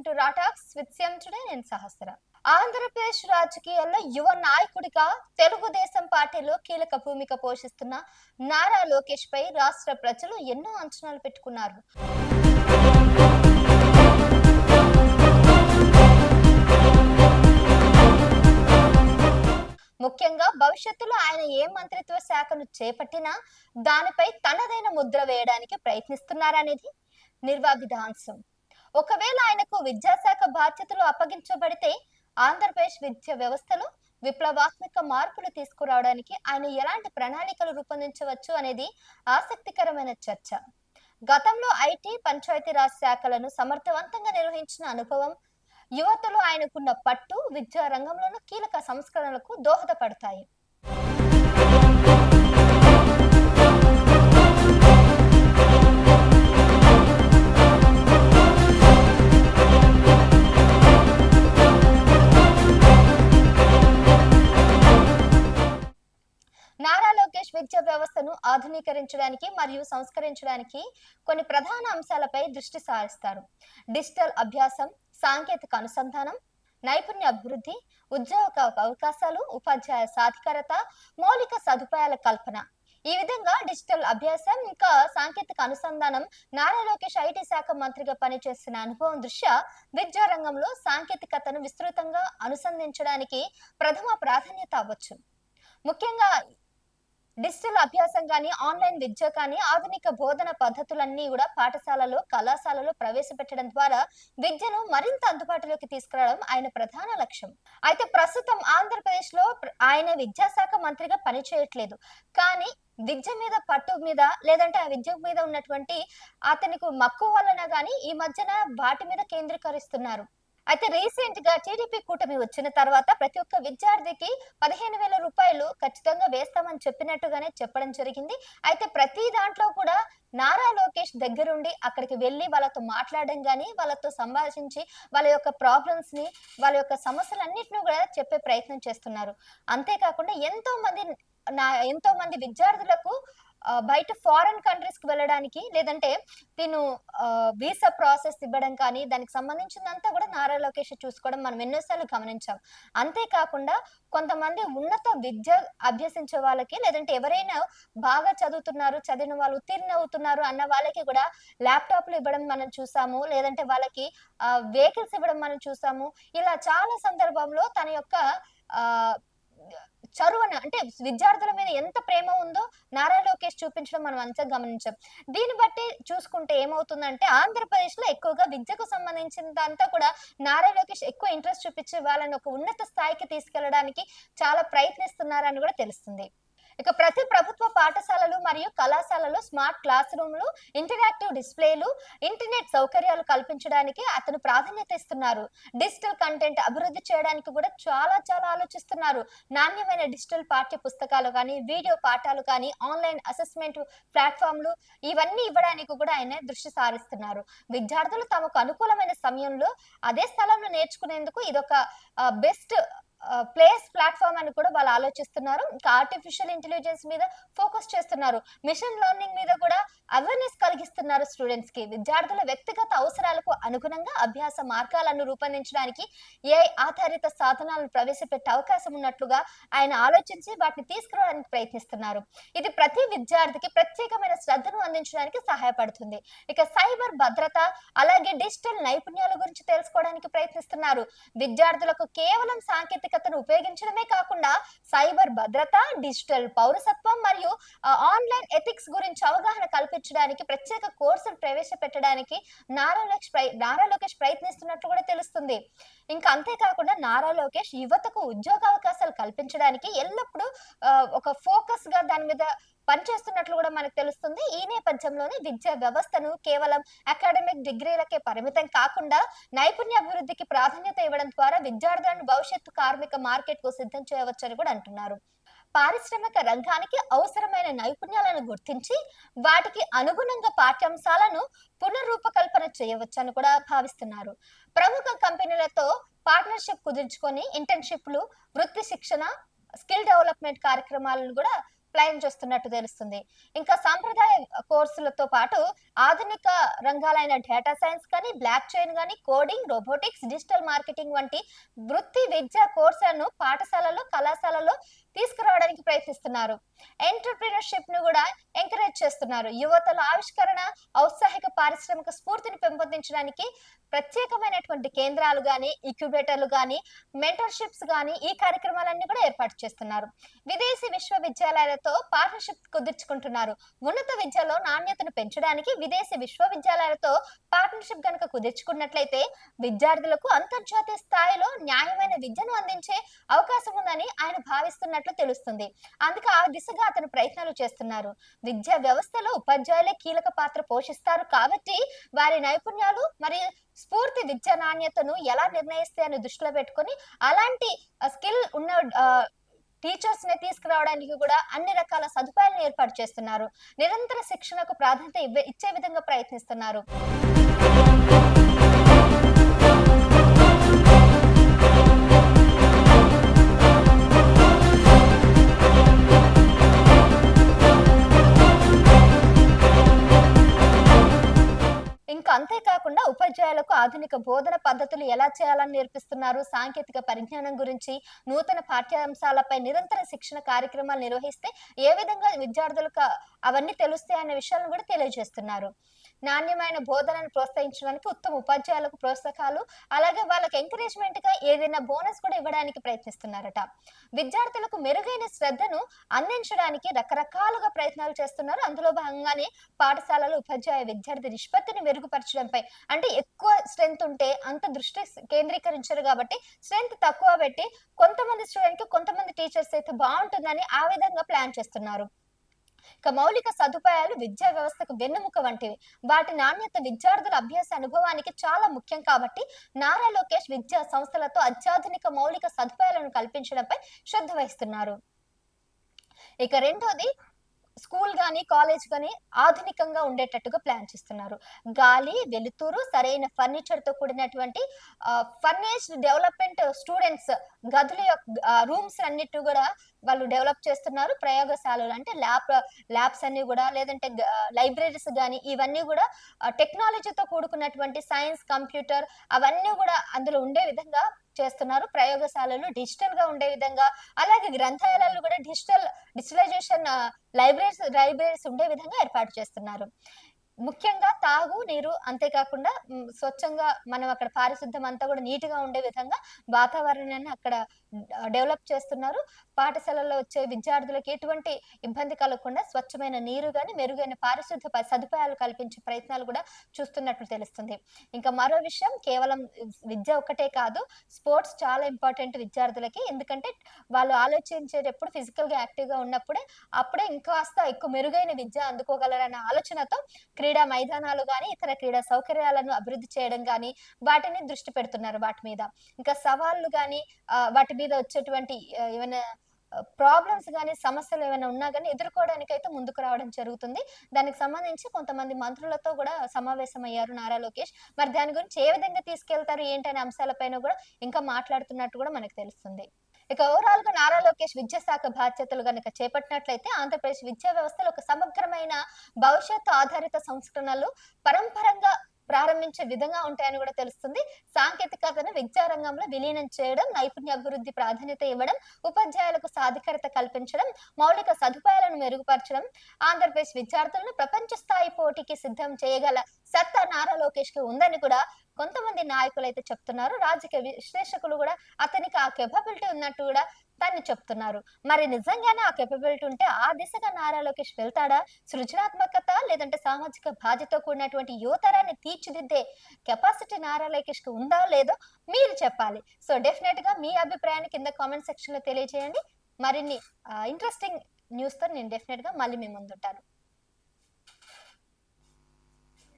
To రాటాక్స్ with CM today నేను సహస్ర. ఆంధ్రప్రదేశ్ రాజకీయాల్లో యువ నాయకుడిగా తెలుగుదేశం పార్టీలో కీలక భూమిక పోషిస్తున్న నారా లోకేష్ పై రాష్ట్ర ప్రజలు ఎన్నో అంచనాలు పెట్టుకున్నారు. ముఖ్యంగా భవిష్యత్తులో ఆయన ఏ మంత్రిత్వ శాఖను చేపట్టినా దానిపై తనదైన ముద్ర వేయడానికి ప్రయత్నిస్తున్నారనేది నిర్వాభిదాంశం. ఒకవేళ ఆయనకు విద్యాశాఖ బాధ్యతలు అప్పగించబడితే ఆంధ్రప్రదేశ్ విద్యా వ్యవస్థలో విప్లవాత్మక మార్పులు తీసుకురావడానికి ఆయన ఎలాంటి ప్రణాళికలు రూపొందించవచ్చు అనేది ఆసక్తికరమైన చర్చ. గతంలో ఐటీ పంచాయతీరాజ్ శాఖలను సమర్థవంతంగా నిర్వహించిన అనుభవం, యువతలో ఆయనకున్న పట్టు విద్యా రంగంలోనూ కీలక సంస్కరణలకు దోహదపడతాయి. నారా లోకేష్ విద్యా వ్యవస్థను ఆధునీకరించడానికి మరియు సంస్కరించడానికి కొన్ని ప్రధాన అంశాలపై దృష్టి సారిస్తారు. డిజిటల్ అభ్యాసం, సాంకేతిక అనుసంధానం, నైపుణ్య అభివృద్ధి, ఉద్యోగ అవకాశాలు, ఉపాధ్యాయ సాధికారత, మౌలిక సదుపాయాల కల్పన. ఈ విధంగా డిజిటల్ అభ్యాసం ఇంకా సాంకేతిక అనుసంధానం నారా లోకేష్ ఐటీ శాఖ మంత్రిగా పనిచేసిన అనుభవం దృష్ట్యా విద్యా రంగంలో సాంకేతికతను విస్తృతంగా అనుసంధించడానికి ప్రథమ ప్రాధాన్యత అవ్వచ్చు. ముఖ్యంగా డిజిటల్ అభ్యాసం కానీ, ఆన్లైన్ విద్య కానీ, ఆధునిక బోధన పద్ధతులన్నీ కూడా పాఠశాలలో, కళాశాలలో ప్రవేశపెట్టడం ద్వారా విద్యను మరింత అందుబాటులోకి తీసుకురావడం ఆయన ప్రధాన లక్ష్యం. అయితే ప్రస్తుతం ఆంధ్రప్రదేశ్ లో ఆయన విద్యాశాఖ మంత్రిగా పనిచేయట్లేదు. కానీ విద్య మీద పట్టు మీద, లేదంటే ఆ విద్య మీద ఉన్నటువంటి అతనికి మక్కువ వలన గానీ ఈ మధ్యన వాటి మీద కేంద్రీకరిస్తున్నారు. అయితే రీసెంట్ గా టీడీపీ కూటమి వచ్చిన తర్వాత ప్రతి ఒక్క విద్యార్థికి 15,000 రూపాయలు ఖచ్చితంగా వేస్తామని చెప్పినట్టుగానే చెప్పడం జరిగింది. అయితే ప్రతి దాంట్లో కూడా నారా లోకేష్ దగ్గరుండి అక్కడికి వెళ్ళి వాళ్ళతో మాట్లాడడం గానీ, వాళ్ళతో సంభాషించి వాళ్ళ యొక్క ప్రాబ్లమ్స్ ని, వాళ్ళ యొక్క సమస్యలన్నిటిని కూడా చెప్పే ప్రయత్నం చేస్తున్నారు. అంతేకాకుండా ఎంతో మంది విద్యార్థులకు బయట ఫారెన్ కంట్రీస్ కి వెళ్ళడానికి, లేదంటే తిను వీసా ప్రాసెస్ ఇవ్వడం కానీ, దానికి సంబంధించిందంతా కూడా నారా లోకేష్ చూసుకోవడం మనం ఎన్నోసార్లు గమనించాం. అంతేకాకుండా కొంతమంది ఉన్నత విద్య అభ్యసించే వాళ్ళకి, లేదంటే ఎవరైనా బాగా చదువుతున్నారు, చదివిన వాళ్ళు ఉత్తీర్ణ అవుతున్నారు అన్న వాళ్ళకి కూడా ల్యాప్టాప్లు ఇవ్వడం మనం చూసాము, లేదంటే వాళ్ళకి వెహికల్స్ ఇవ్వడం మనం చూసాము. ఇలా చాలా సందర్భంలో తన యొక్క ఆ చరువన, అంటే విద్యార్థుల మీద ఎంత ప్రేమ ఉందో నారా లోకేష్ చూపించడం మనం అంతా గమనించాం. దీన్ని బట్టి చూసుకుంటే ఏమవుతుందంటే ఆంధ్రప్రదేశ్ లో ఎక్కువగా విద్యకు సంబంధించినంతా కూడా నారా లోకేష్ ఎక్కువ ఇంట్రెస్ట్ చూపించి వాళ్ళని ఒక ఉన్నత స్థాయికి తీసుకెళ్లడానికి చాలా ప్రయత్నిస్తున్నారని కూడా తెలుస్తుంది. ఇక ప్రతి ప్రభుత్వ పాఠశాలలు మరియు కళాశాలలో స్మార్ట్ క్లాస్ రూమ్లు, ఇంటరాక్టివ్ డిస్ప్లేలు, ఇంటర్నెట్ సౌకర్యాలు కల్పించడానికి అతను ప్రాధాన్యత ఇస్తున్నారు. డిజిటల్ కంటెంట్ అభివృద్ధి చేయడానికి కూడా చాలా ఆలోచిస్తున్నారు. నాణ్యమైన డిజిటల్ పాఠ్య పుస్తకాలు కానీ, వీడియో పాఠాలు కానీ, ఆన్లైన్ అసెస్మెంట్ ప్లాట్ఫామ్లు ఇవన్నీ ఇవ్వడానికి కూడా ఆయన దృష్టి సారిస్తున్నారు. విద్యార్థులు తమకు అనుకూలమైన సమయంలో అదే స్థలంలో నేర్చుకునేందుకు ఇదొక బెస్ట్ ప్లేస్ ప్లాట్ఫామ్ అని కూడా వాళ్ళు ఆలోచిస్తున్నారు. ఇంకా ఆర్టిఫిషియల్ ఇంటెలిజెన్స్ మీద ఫోకస్ చేస్తున్నారు. మిషన్ లెర్నింగ్ మీద కూడా అవేర్నెస్ కలిగిస్తున్నారు స్టూడెంట్స్ కి. విద్యార్థుల వ్యక్తిగత అవసరాలకు అనుగుణంగా అభ్యాస మార్గాలను రూపొందించడానికి ఏఐ ఆధారిత సాధనాలను ప్రవేశపెట్టే అవకాశం ఉన్నట్లుగా ఆయన ఆలోచించి వాటిని తీసుకురావడానికి ప్రయత్నిస్తున్నారు. ఇది ప్రతి విద్యార్థికి ప్రత్యేకమైన శ్రద్ధను అందించడానికి సహాయపడుతుంది. ఇక సైబర్ భద్రత, అలాగే డిజిటల్ నైపుణ్యాల గురించి తెలుసుకోవడానికి ప్రయత్నిస్తున్నారు. విద్యార్థులకు కేవలం సాంకేతికతను ఉపయోగించడమే కాకుండా సైబర్ భద్రత, డిజిటల్ పౌరసత్వం మరియు ఆన్లైన్ ఎథిక్స్ గురించి అవగాహన కల్పించడానికి ప్రత్యేక కోర్సులు ప్రవేశపెట్టడానికి నారా లోకేష్ ప్రయత్నిస్తున్నట్లు కూడా తెలుస్తుంది. ఇంకా అంతేకాకుండా నారా లోకేష్ యువతకు ఉద్యోగ అవకాశాలు కల్పించడానికి ఎల్లప్పుడూ ఒక ఫోకస్ గా దాని మీద పనిచేస్తున్నట్లు కూడా మనకు తెలుస్తుంది. ఈ నేపథ్యంలోనే విద్యా వ్యవస్థను కేవలం అకాడమిక్ డిగ్రీలకే పరిమితం కాకుండా నైపుణ్య అభివృద్ధికి ప్రాధాన్యత ఇవ్వడం ద్వారా విద్యార్థులను భవిష్యత్తు కార్మిక మార్కెట్ కు సిద్ధం చేయవచ్చని కూడా అంటున్నారు. పారిశ్రామిక రంగానికి అవసరమైన నైపుణ్యాలను గుర్తించి వాటికి అనుగుణంగా పాఠ్యాంశాలను పునరూపకల్పన చేయవచ్చని కూడా భావిస్తున్నారు. ప్రముఖ కంపెనీలతో పార్ట్నర్షిప్ కుదుర్చుకొని ఇంటర్న్షిప్లు, వృత్తి శిక్షణ, స్కిల్ డెవలప్మెంట్ కార్యక్రమాలను కూడా ప్లాన్ చేస్తున్నట్టు తెలుస్తుంది. ఇంకా సాంప్రదాయ కోర్సులతో పాటు ఆధునిక రంగాలైన డేటా సైన్స్ కానీ, బ్లాక్ చైన్ కానీ, కోడింగ్, రోబోటిక్స్, డిజిటల్ మార్కెటింగ్ వంటి వృత్తి విద్యా కోర్సులను పాఠశాలలో, కళాశాలలో తీసుకురావడానికి ప్రయత్నిస్తున్నారు. ఎంటర్‌ప్రెన్యూర్‌షిప్ ను కూడా ఎంకరేజ్ చేస్తున్నారు. యువతలో ఆవిష్కరణ, ఔత్సాహిక పారిశ్రామిక స్ఫూర్తిని పెంపొందించడానికి ప్రత్యేకమైనటువంటి కేంద్రాలు గాని, ఇంక్యుబేటర్లు గాని, మెంటర్‌షిప్స్ గాని ఈ కార్యక్రమాలన్నీ కూడా ఏర్పాటు చేస్తున్నారు. విదేశీ విశ్వవిద్యాలయాలతో పార్ట్నర్‌షిప్ కుదుర్చుకుంటున్నారు. ఉన్నత విద్యలో నాణ్యతను పెంచడానికి విదేశీ విశ్వవిద్యాలయాలతో పార్ట్నర్‌షిప్ గనుక కుదుర్చుకున్నట్లయితే విద్యార్థులకు అంతర్జాతీయ స్థాయిలో న్యాయమైన విద్యను అందించే అవకాశం ఉందని ఆయన భావిస్తున్నట్లు తెలుస్తుంది. అందుకే ఆ దిశగా అతను ప్రయత్నాలు చేస్తున్నారు. విద్యా వ్యవస్థలో ఉపాధ్యాయులే కీలక పాత్ర పోషిస్తారు కాబట్టి వారి నైపుణ్యాలు మరియు స్ఫూర్తి విద్యా నాణ్యతను ఎలా నిర్ణయిస్తాయని దృష్టిలో పెట్టుకొని అలాంటి స్కిల్ ఉన్న టీచర్స్ ని తీసుకురావడానికి కూడా అన్ని రకాల సదుపాయాలను ఏర్పాటు చేస్తున్నారు. నిరంతర శిక్షణకు ప్రాధాన్యత ఇచ్చే విధంగా ప్రయత్నిస్తున్నారు. ఇంకా అంతేకాకుండా ఉపాధ్యాయులకు ఆధునిక బోధన పద్ధతులు ఎలా చేయాలని నేర్పిస్తున్నారు. సాంకేతిక పరిజ్ఞానం గురించి, నూతన పాఠ్యాంశాలపై నిరంతర శిక్షణ కార్యక్రమాలు నిర్వహిస్తే ఏ విధంగా విద్యార్థులకు అవన్నీ తెలుస్తాయి అనే విషయాలను కూడా తెలియజేస్తున్నారు. నాణ్యమైన బోధనను ప్రోత్సహించడానికి ఉత్తమ ఉపాధ్యాయులకు ప్రోత్సాహాలు, అలాగే వాళ్ళకి ఎంకరేజ్మెంట్ గా ఏదైనా బోనస్ కూడా ఇవ్వడానికి ప్రయత్నిస్తున్నారట. విద్యార్థులకు మెరుగైన శ్రద్ధను అందించడానికి రకరకాలుగా ప్రయత్నాలు చేస్తున్నారు. అందులో భాగంగానే పాఠశాలలో ఉపాధ్యాయ విద్యార్థి నిష్పత్తిని మెరుగుపరచడంపై, అంటే ఎక్కువ స్ట్రెంత్ ఉంటే అంత దృష్టి కేంద్రీకరించరు కాబట్టి స్ట్రెంత్ తక్కువ పెట్టి కొంతమంది స్టూడెంట్ కి కొంతమంది టీచర్స్ అయితే బాగుంటుందని ఆ విధంగా ప్లాన్ చేస్తున్నారు. ఇక మౌలిక సదుపాయాలు విద్యా వ్యవస్థకు వెన్నెముక వంటివి. వాటి నాణ్యత విద్యార్థుల అభ్యాస అనుభవానికి చాలా ముఖ్యం కాబట్టి నారా లోకేష్ విద్యా సంస్థలతో అత్యాధునిక మౌలిక సదుపాయాలను కల్పించడంపై శ్రద్ధ వహిస్తున్నారు. ఇక రెండోది, స్కూల్ గాని, కాలేజ్ గాని ఆధునికంగా ఉండేటట్టుగా ప్లాన్ చేస్తున్నారు. గాలి, వెలుతురు, సరైన ఫర్నిచర్ తో కూడినటువంటి ఫర్నిష్డ్ డెవలప్మెంట్ స్టూడెంట్స్ గదుల రూమ్స్ అన్నిటి కూడా వాళ్ళు డెవలప్ చేస్తున్నారు. ప్రయోగశాలలు అంటే ల్యాబ్స్ అన్ని కూడా, లేదంటే లైబ్రరీస్ గాని ఇవన్నీ కూడా టెక్నాలజీతో కూడుకున్నటువంటి సైన్స్, కంప్యూటర్ అవన్నీ కూడా అందులో ఉండే విధంగా చేస్తున్నారు. ప్రయోగశాలలు డిజిటల్ గా ఉండే విధంగా, అలాగే గ్రంథాలయాలు కూడా డిజిటలైజేషన్ లైబ్రరీస్ ఉండే విధంగా ఏర్పాటు చేస్తున్నారు. ముఖ్యంగా తాగు నీరు, అంతేకాకుండా స్వచ్ఛంగా మనం అక్కడ పారిశుద్ధ్యం అంతా కూడా నీట్ గా ఉండే విధంగా వాతావరణాన్ని అక్కడ డెవలప్ చేస్తున్నారు. పాఠశాలల్లో వచ్చే విద్యార్థులకు ఎటువంటి ఇబ్బంది కలగకుండా స్వచ్ఛమైన నీరు గాని, మెరుగైన పారిశుద్ధ్య సదుపాయాలు కల్పించే ప్రయత్నాలు కూడా చూస్తున్నట్లు తెలుస్తుంది. ఇంకా మరో విషయం, కేవలం విద్య ఒక్కటే కాదు, స్పోర్ట్స్ చాలా ఇంపార్టెంట్ విద్యార్థులకి. ఎందుకంటే వాళ్ళు ఆలోచించేటప్పుడు ఫిజికల్ గా యాక్టివ్ గా ఉన్నప్పుడే అప్పుడే ఇంకాస్త ఎక్కువ మెరుగైన విద్య అందుకోగలరన్న ఆలోచనతో క్రీడా మైదానాలు గాని, ఇతర క్రీడా సౌకర్యాలను అభివృద్ధి చేయడం గాని వాటిని దృష్టి పెడుతున్నారు వాటి మీద. ఇంకా సవాళ్లు గాని, వాటి మీద వచ్చేటువంటి ఏమైనా ప్రాబ్లమ్స్ గాని, సమస్యలు ఏమైనా ఉన్నా గాని ఎదుర్కోవడానికి అయితే ముందుకు రావడం జరుగుతుంది. దానికి సంబంధించి కొంతమంది మంత్రులతో కూడా సమావేశమయ్యారు నారా లోకేష్. మరి దాని గురించి ఏ విధంగా తీసుకెళ్తారు ఏంటనే అంశాలపైన కూడా ఇంకా మాట్లాడుతున్నట్టు కూడా మనకు తెలుస్తుంది. ఇక ఓవరాల్ గా నారా లోకేష్ విద్యాశాఖ బాధ్యతలు గనుక చేపట్టినట్లయితే ఆంధ్రప్రదేశ్ విద్యా వ్యవస్థలో ఒక సమగ్రమైన భవిష్యత్తు ఆధారిత సంస్కరణలు పరంపరంగా ప్రారంభించే విధంగా ఉంటాయని కూడా తెలుస్తుంది. సాంకేతికతను విద్యా రంగంలో విలీనం చేయడం, నైపుణ్య అభివృద్ధి ప్రాధాన్యత ఇవ్వడం, ఉపాధ్యాయులకు సాధికారత కల్పించడం, మౌలిక సదుపాయాలను మెరుగుపరచడం, ఆంధ్రప్రదేశ్ విద్యార్థులను ప్రపంచ స్థాయి పోటీకి సిద్ధం చేయగల సత్తా నారా లోకేష్ కి ఉందని కూడా కొంతమంది నాయకులు అయితే చెప్తున్నారు. రాజకీయ విశ్లేషకులు కూడా అతనికి ఆ కెపబిలిటీ ఉన్నట్టు కూడా దాన్ని చెప్తున్నారు. మరి నిజంగానే ఆ కెపబిలిటీ ఉంటే ఆ దిశగా నారా లోకేష్ వెళ్తాడా? సృజనాత్మకత లేదంటే సామాజిక బాధ్యత కూడినటువంటి యువతరాన్ని తీర్చిదిద్దే కెపాసిటీ నారా లోకేష్ కి ఉందా లేదో మీరు చెప్పాలి. సో డెఫినెట్ గా మీ అభిప్రాయాన్ని కింద కామెంట్ సెక్షన్ లో తెలియజేయండి. మరిన్ని ఇంట్రెస్టింగ్ న్యూస్ తో నేను డెఫినెట్ గా మళ్ళీ మీ ముందుంటాను.